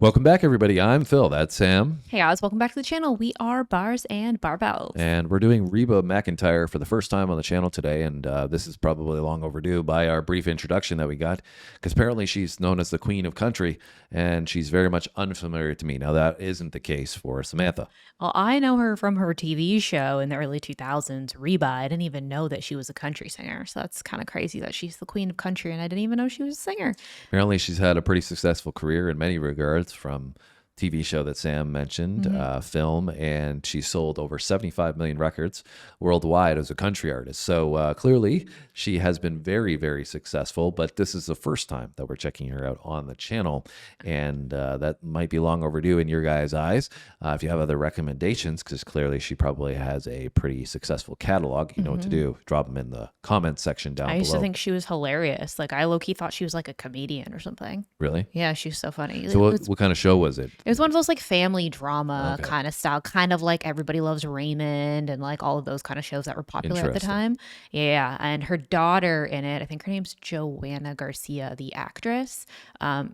Welcome back, everybody. I'm Phil. That's Sam. Hey guys, welcome back to the channel. We are Bars and Barbells. And we're doing Reba McEntire for the first time on the channel today. And this is probably long overdue by our brief introduction that we got, because apparently she's known as the Queen of Country, and she's very much unfamiliar to me. Now, that isn't the case for Samantha. Well, I know her from her TV show in the early 2000s, Reba. I didn't even know that she was a country singer. So that's kind of crazy that she's the Queen of Country, and I didn't even know she was a singer. Apparently, she's had a pretty successful career in many regards, from TV show that Sam mentioned, film, and she sold over 75 million records worldwide as a country artist. So clearly she has been very, very successful, but this is the first time that we're checking her out on the channel, and that might be long overdue in your guys' eyes. If you have other recommendations, because clearly she probably has a pretty successful catalog, you know what to do. Drop them in the comments section down below. I used to think she was hilarious. Like, I low-key thought she was like a comedian or something. Really? Yeah, she's so funny. So what kind of show was it? It was one of those like family drama kind of style, kind of like Everybody Loves Raymond and like all of those kind of shows that were popular at the time. Yeah, and her daughter in it, I think her name's Joanna Garcia, the actress.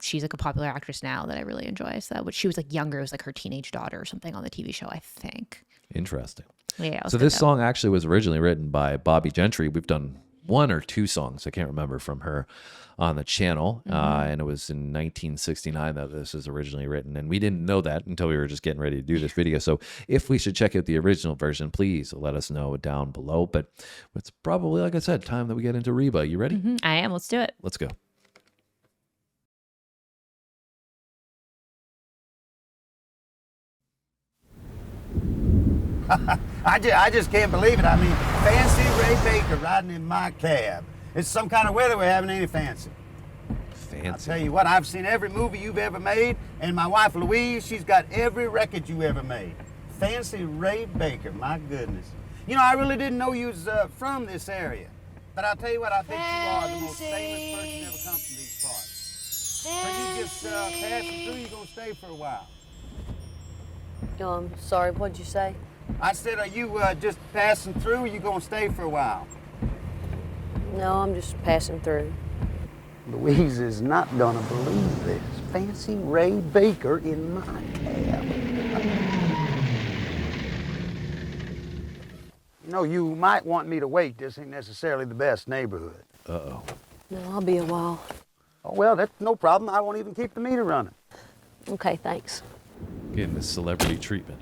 She's like a popular actress now that I really enjoy. So when she was like younger, it was like her teenage daughter or something on the TV show, I think. Interesting. Yeah. So this song actually was originally written by Bobby Gentry. We've done one or two songs, I can't remember, from her on the channel, and it was in 1969 that this was originally written, and we didn't know that until we were just getting ready to do this video. So if we should check out the original version, please let us know down below. But it's probably, like I said, time that we get into Reba. You ready? I am. Let's do it. Let's go. I just can't believe it. I mean, fancy Ray Baker riding in my cab. It's some kind of weather we're having, ain't it fancy? Fancy. I'll tell you what, I've seen every movie you've ever made, and my wife Louise, she's got every record you ever made. Fancy Ray Baker, my goodness. You know, I really didn't know you was from this area. But I'll tell you what, I think you are the most famous person ever come from these parts. So you just passing through, you're gonna stay for a while. I'm sorry, what'd you say? I said, are you just passing through, or you gonna stay for a while? No, I'm just passing through. Louise is not gonna believe this. Fancy Ray Baker in my cab. You know, you might want me to wait. This ain't necessarily the best neighborhood. Uh-oh. No, I'll be a while. Oh, well, that's no problem. I won't even keep the meter running. Okay, thanks. Getting this celebrity treatment.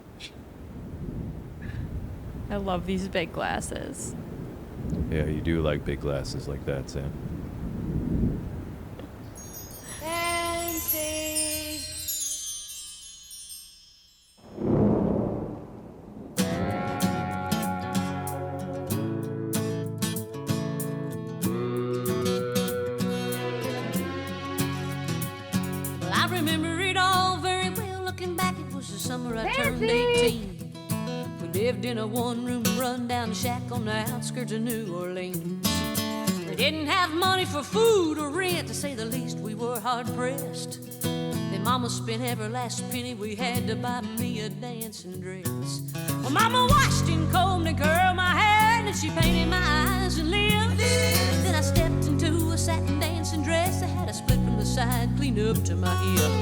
I love these big glasses. Yeah, you do like big glasses like that, Sam. Fancy. Well, I remember it all very well. Looking back, it was the summer I turned 18. We lived in a one-room run-down shack on the outskirts of New Orleans. We didn't have money for food or rent, to say the least. We were hard-pressed. Then Mama spent every last penny we had to buy me a dancing dress. Well, Mama washed and combed and curled my hair, and she painted my eyes and lips. Then I stepped into a satin dancing dress that had a split from the side clean up to my hip.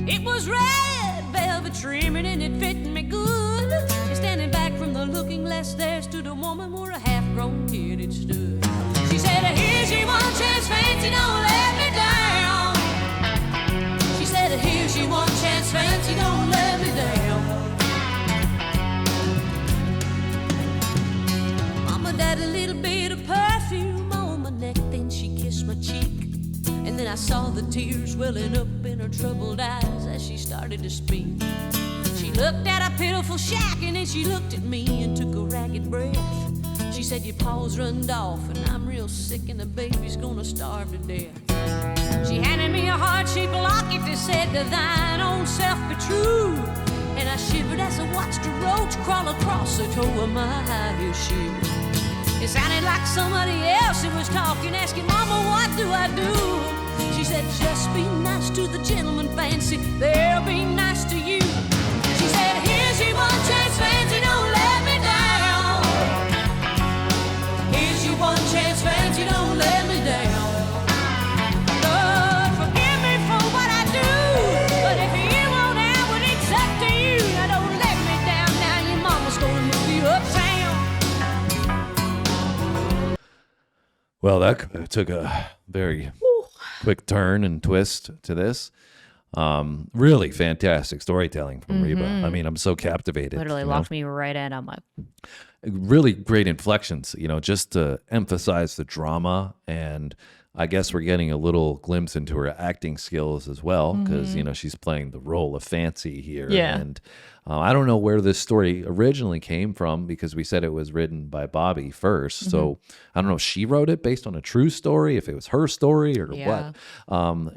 It was red velvet trimming and it fit me good. And standing back from the looking glass, there stood a woman where a half-grown kid had stood. She said, here's your one chance, fancy, don't let me down. She said, here's your one chance, fancy, don't let me down. Mama died a little bit of perfume on my neck, then she kissed my cheek. And then I saw the tears welling up in her troubled eyes as she started to speak. She looked at a pitiful shack and then she looked at me and took a ragged breath. She said, your paws runned off and I'm real sick and the baby's gonna starve to death. She handed me a heart-shaped locket that said, to thine own self be true. And I shivered as I watched a roach crawl across the toe of my high-heel shoe. It sounded like somebody else that was talking, asking, Mama, what do I do? She said, just be nice to the gentleman, fancy, they'll be nice to you. She said, here's your one chance, fancy, don't let me down. Here's your one chance, fancy, don't let me down. Lord, forgive me for what I do, but Well, that took a very quick turn and twist to this. Really fantastic storytelling from Reba. I mean, I'm so captivated. Literally locked me right in. I'm like, really great inflections, just to emphasize the drama. And I guess we're getting a little glimpse into her acting skills as well, because, she's playing the role of Fancy here. Yeah. And I don't know where this story originally came from, because we said it was written by Bobby first. So I don't know if she wrote it based on a true story, if it was her story or what.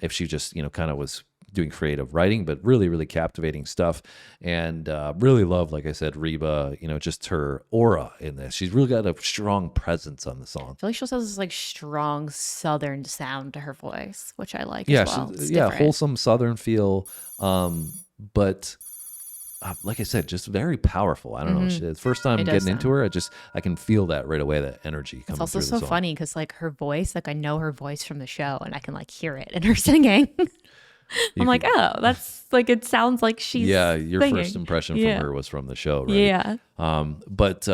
If she just, kind of was doing creative writing, but really, really captivating stuff. And really love, like I said, Reba, just her aura in this. She's really got a strong presence on the song. I feel like she also has this like strong Southern sound to her voice, which I like as well. It's different. Wholesome Southern feel. But like I said, just very powerful. I don't know. The first time getting into her, I can feel that right away, that energy coming through the song. It's also so funny because like her voice, like I know her voice from the show and I can like hear it in her singing. I'm like, oh, that's like, it sounds like she's your singing. First impression from her was from the show, right? Yeah. But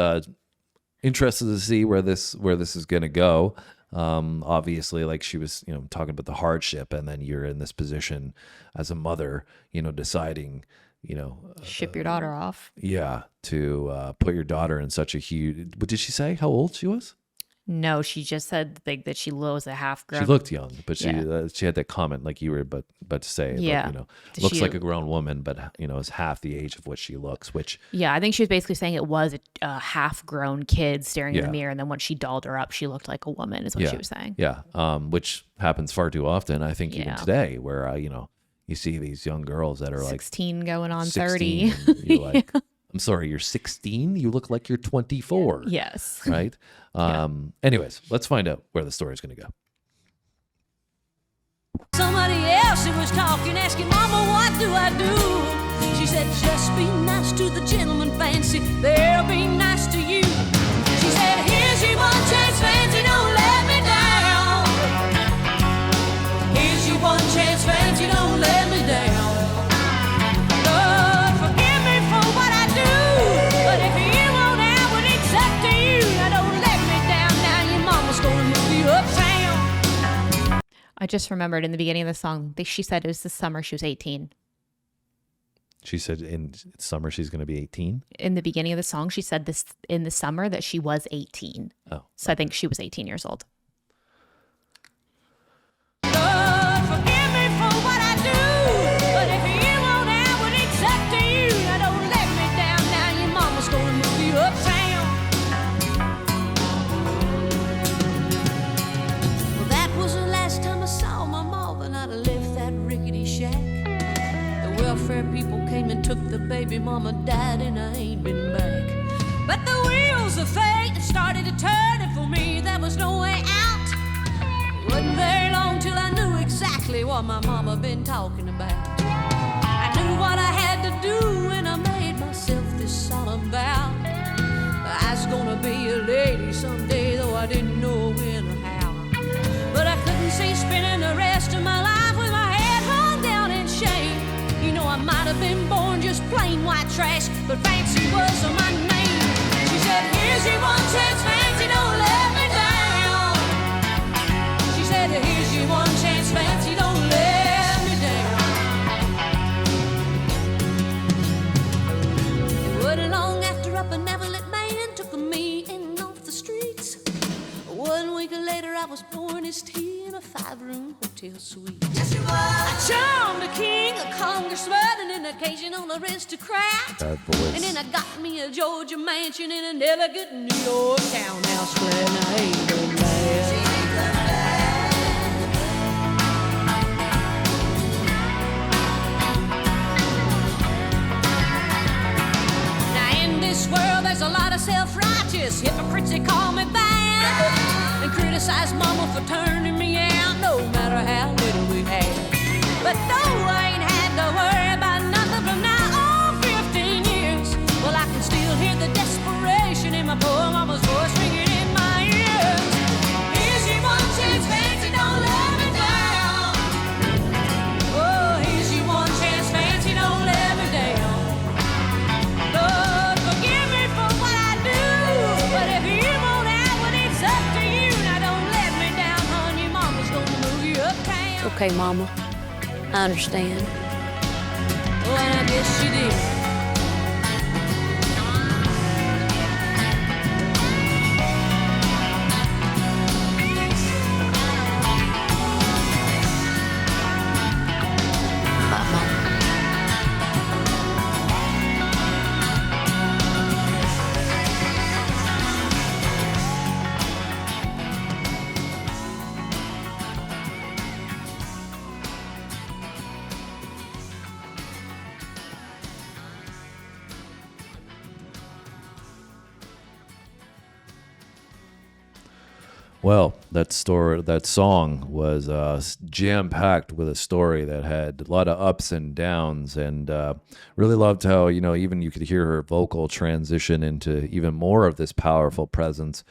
interested to see where this is going to go. Obviously, like she was, talking about the hardship, and then you're in this position as a mother, deciding, ship your daughter off. Yeah, to put your daughter in such a huge. What did she say? How old she was? No, she just said like that she was a half grown. She looked young, but she had that comment like you were about to say. Yeah, about, looks like a grown woman, but is half the age of what she looks. Which I think she was basically saying it was a half grown kid staring in the mirror, and then when she dolled her up, she looked like a woman. Is what she was saying. Yeah, which happens far too often. I think even today, where you see these young girls that are 16 going on 16, 30. You're like, I'm sorry, you're 16? You look like you're 24. Yes. Right? Anyways, let's find out where the story's going to go. Somebody else who was talking, asking, Mama, what do I do? She said, just be nice to the gentleman, Fancy. They'll be nice to you. She said, here's your one chance, Fancy, don't let me down. Here's your one chance, Fancy, don't let me down. I just remembered in the beginning of the song, she said it was the summer she was 18. She said in summer she's going to be 18? In the beginning of the song, she said this in the summer that she was 18. Oh. So I think she was 18 years old. Lord, forgive me for what I do, but if you want out when it's up to you, now don't let me down, now your mama's going to move you uptown. Welfare people came and took the baby, mama died and I ain't been back. But the wheels of fate started to turn, and for me there was no way out. It wasn't very long till I knew exactly what my mama been talking about. I knew what I had to do and I made myself this solemn vow. I was gonna be a lady someday, though I didn't know when or how. But I couldn't see spending the rest of my life with my head hung down in shame. I might have been born just plain white trash, but Fancy was my name. She said, here's your one chance, Fancy, don't let me down. She said, here's your one chance, Fancy, don't let me down. It wasn't long after a benevolent man took me in off the streets. 1 week later I was pouring his tea in a 5-room hotel suite. Yes, you were. I charmed a king, a congressman, and an occasional aristocrat. Bad boys. And then I got me a Georgia mansion in an elegant New York townhouse flat, and I ain't been mad. Now in this world there's a lot of self-righteous hypocrites that call me bad and criticize mama for turning me out, no matter how little we had. But though I ain't had to worry about nothing from now on 15 years, well, I can still hear the desperation in my poor mama's voice ringing in my ears. Here's your one chance, Fancy, don't let me down. Oh, here's your one chance, Fancy, don't let me down. Lord, forgive me for what I do, but if you want out when it's up to you, now don't let me Okay, Mama. I understand. Well, and I guess she did. Bye, Mama. Well, that song was jam-packed with a story that had a lot of ups and downs, and really loved how, even you could hear her vocal transition into even more of this powerful presence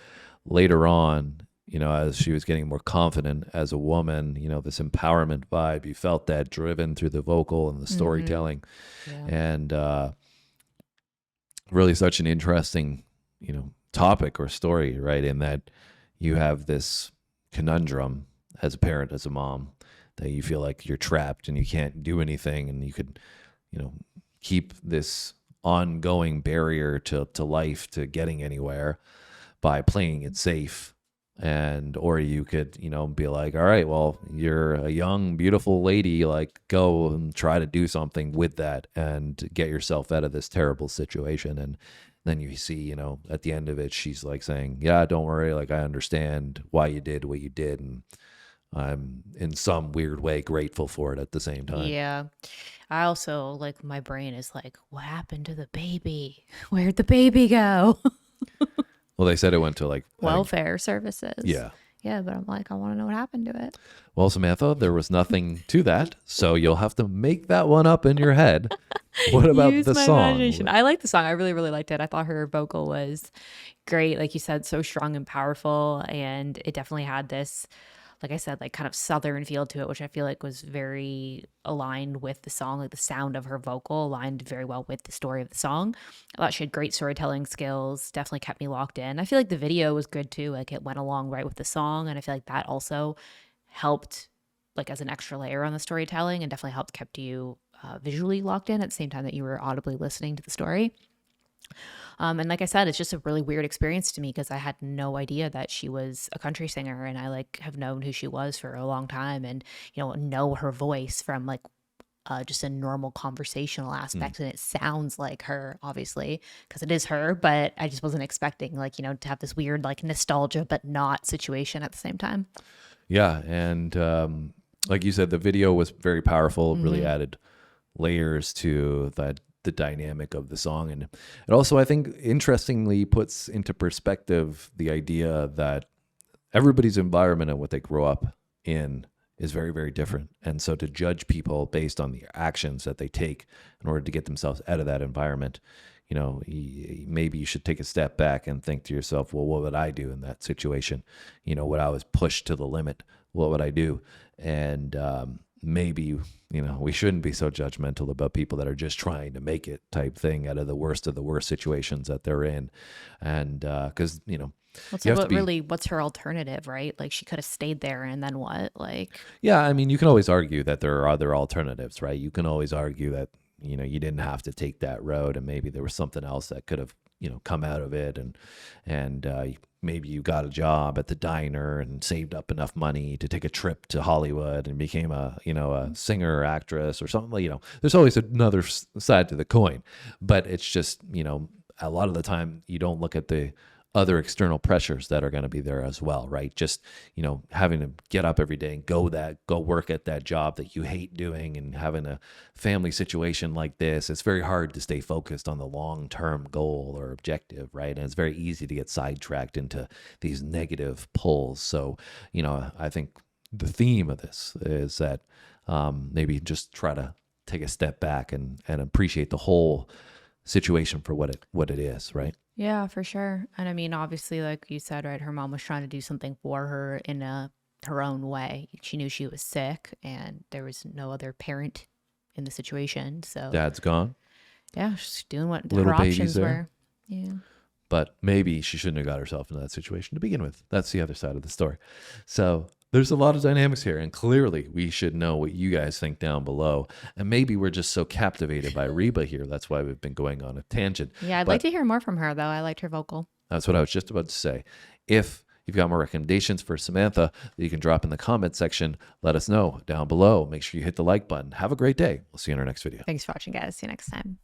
later on, as she was getting more confident as a woman, this empowerment vibe. You felt that driven through the vocal and the storytelling. Yeah. And really such an interesting, topic or story, right? In that you have this conundrum as a parent, as a mom, that you feel like you're trapped and you can't do anything, and you could, keep this ongoing barrier to life, to getting anywhere, by playing it safe. Or you could, be like, all right, well, you're a young, beautiful lady, like, go and try to do something with that and get yourself out of this terrible situation. And then you see, at the end of it, she's like saying, yeah, don't worry. Like, I understand why you did what you did. And I'm in some weird way grateful for it at the same time. Yeah. I also, like, my brain is like, what happened to the baby? Where'd the baby go? Well, they said it went to like welfare services. Yeah. Yeah, but I'm like, I want to know what happened to it. Well, Samantha, there was nothing to that, so you'll have to make that one up in your head. What about Use the my song? imagination. I like the song. I really, really liked it. I thought her vocal was great. Like you said, so strong and powerful. And it definitely had this, like I said, like kind of Southern feel to it, which I feel like was very aligned with the song. Like the sound of her vocal aligned very well with the story of the song. I thought she had great storytelling skills, definitely kept me locked in. I feel like the video was good too. Like it went along right with the song. And I feel like that also helped, like, as an extra layer on the storytelling, and definitely helped kept you visually locked in at the same time that you were audibly listening to the story. And like I said, it's just a really weird experience to me because I had no idea that she was a country singer, and I like have known who she was for a long time, and know her voice from like just a normal conversational aspect, and it sounds like her, obviously, because it is her, but I just wasn't expecting to have this weird like nostalgia but not situation at the same time. Yeah, and like you said, the video was very powerful. It really added layers to the dynamic of the song, and it also, I think, interestingly puts into perspective the idea that everybody's environment and what they grow up in is very, very different. And so to judge people based on the actions that they take in order to get themselves out of that environment, maybe you should take a step back and think to yourself, well, what would I do in that situation? When I was pushed to the limit, what would I do? And maybe, we shouldn't be so judgmental about people that are just trying to make it type thing out of the worst situations that they're in. And because, what's her alternative, right? Like, she could have stayed there, and then what? Like, yeah, I mean, you can always argue that there are other alternatives, right? You can always argue that, you didn't have to take that road, and maybe there was something else that could have, come out of it. And maybe you got a job at the diner and saved up enough money to take a trip to Hollywood and became a singer or actress or something. There's always another side to the coin, but it's just, a lot of the time you don't look at the other external pressures that are going to be there as well, right? Just, having to get up every day and go work at that job that you hate doing, and having a family situation like this, it's very hard to stay focused on the long-term goal or objective, right? And it's very easy to get sidetracked into these negative pulls. So, I think the theme of this is that maybe just try to take a step back and appreciate the whole situation for what it is, right? Yeah, for sure. And I mean, obviously, like you said, right, her mom was trying to do something for her in her own way. She knew she was sick, and there was no other parent in the situation. So dad's gone. Yeah, she's doing what Little her options there. were. Yeah. But maybe she shouldn't have got herself into that situation to begin with. That's the other side of the story. So There's a lot of dynamics here, and clearly we should know what you guys think down below. And maybe we're just so captivated by Reba here. That's why we've been going on a tangent. Yeah, I'd like to hear more from her, though. I liked her vocal. That's what I was just about to say. If you've got more recommendations for Samantha that you can drop in the comment section, let us know down below. Make sure you hit the like button. Have a great day. We'll see you in our next video. Thanks for watching, guys. See you next time.